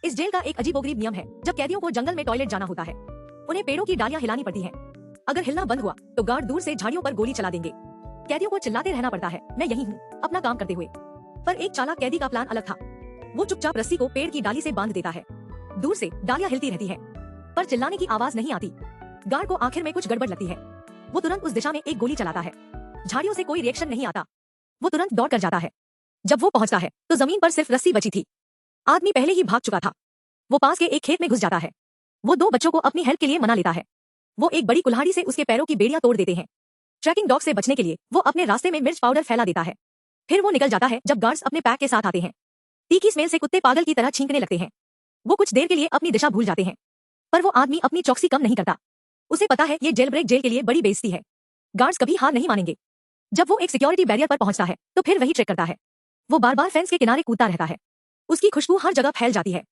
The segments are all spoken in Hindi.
इस जेल का एक अजीबोगरीब नियम है। जब कैदियों को जंगल में टॉयलेट जाना होता है, उन्हें पेड़ों की डालियां हिलानी पड़ती हैं। अगर हिलना बंद हुआ तो गार्ड दूर से झाड़ियों पर गोली चला देंगे। कैदियों को चिल्लाते रहना पड़ता है, मैं यही हूँ, अपना काम करते हुए। पर एक चालाक कैदी का प्लान अलग था। वो चुपचाप रस्सी को पेड़ की डाली से बांध देता है। दूर से डालियां हिलती रहती है, पर चिल्लाने की आवाज नहीं आती। गार्ड को आखिर में कुछ गड़बड़ लगती है। वो तुरंत उस दिशा में एक गोली चलाता है। झाड़ियों से कोई रिएक्शन नहीं आता। वो तुरंत दौड़ कर जाता है। जब वो पहुंचता है तो जमीन पर सिर्फ रस्सी बची थी। आदमी पहले ही भाग चुका था। वो पास के एक खेत में घुस जाता है। वो दो बच्चों को अपनी हेल्प के लिए मना लेता है। वो एक बड़ी कुल्हाड़ी से उसके पैरों की बेड़ियां तोड़ देते हैं। ट्रैकिंग डॉग से बचने के लिए वो अपने रास्ते में मिर्च पाउडर फैला देता है। फिर वो निकल जाता है जब गार्ड्स अपने पैक के साथ आते हैं। तीखी स्मेल से कुत्ते पागल की तरह छींकने लगते हैं। वो कुछ देर के लिए अपनी दिशा भूल जाते हैं, पर वो आदमी अपनी चौकसी कम नहीं करता। उसे पता है ये जेल ब्रेक जेल के लिए बड़ी बेइज्जती है। गार्ड्स कभी हार नहीं मानेंगे। जब वो एक सिक्योरिटी बैरियर पर पहुंचता है तो फिर वही ट्रेक करता है। वो बार बार फेंस के किनारे कूदता रहता है। उसकी खुशबू हर जगह फैल जाती है,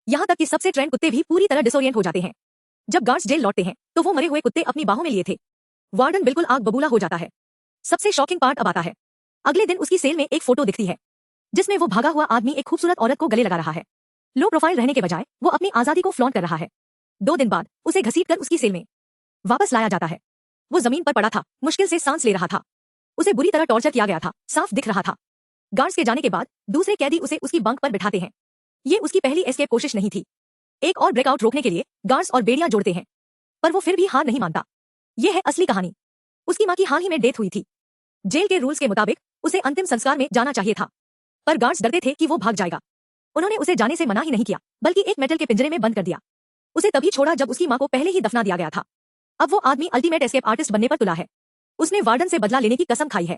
यहाँ तक कि सबसे ट्रेंड कुत्ते भी पूरी तरह डिसोरिएंट हो जाते हैं। जब गार्ड्स जेल लौटते हैं तो वो मरे हुए कुत्ते अपनी बाहों में लिए थे। वार्डन बिल्कुल आग बबूला हो जाता है। सबसे शॉकिंग पार्ट अब आता है। अगले दिन उसकी सेल में एक फोटो दिखती है, जिसमें वो भागा हुआ आदमी एक खूबसूरत औरत को गले लगा रहा है। लो प्रोफाइल रहने के बजाय वो अपनी आजादी को फ्लॉन्ट कर रहा है। 2 दिन बाद उसे घसीटकर उसकी सेल में वापस लाया जाता है। वो जमीन पर पड़ा था, मुश्किल से सांस ले रहा था। उसे बुरी तरह टॉर्चर किया गया था, साफ दिख रहा था। गार्ड्स के जाने के बाद दूसरे कैदी उसे उसकी बंक पर बिठाते हैं। ये उसकी पहली एस्केप कोशिश नहीं थी। एक और ब्रेकआउट रोकने के लिए गार्ड्स और बेड़ियां जोड़ते हैं, पर वो फिर भी हार नहीं मानता। ये है असली कहानी। उसकी मां की हाल ही में डेथ हुई थी। जेल के रूल्स के मुताबिक उसे अंतिम संस्कार में जाना चाहिए था, पर गार्ड्स डरते थे कि वो भाग जाएगा। उन्होंने उसे जाने से मना ही नहीं किया, बल्कि एक मेटल के पिंजरे में बंद कर दिया। उसे तभी छोड़ा जब उसकी मां को पहले ही दफना दिया गया था। अब वो आदमी अल्टीमेट एस्केप आर्टिस्ट बनने पर तुला है। उसने वार्डन से बदला लेने की कसम खाई है।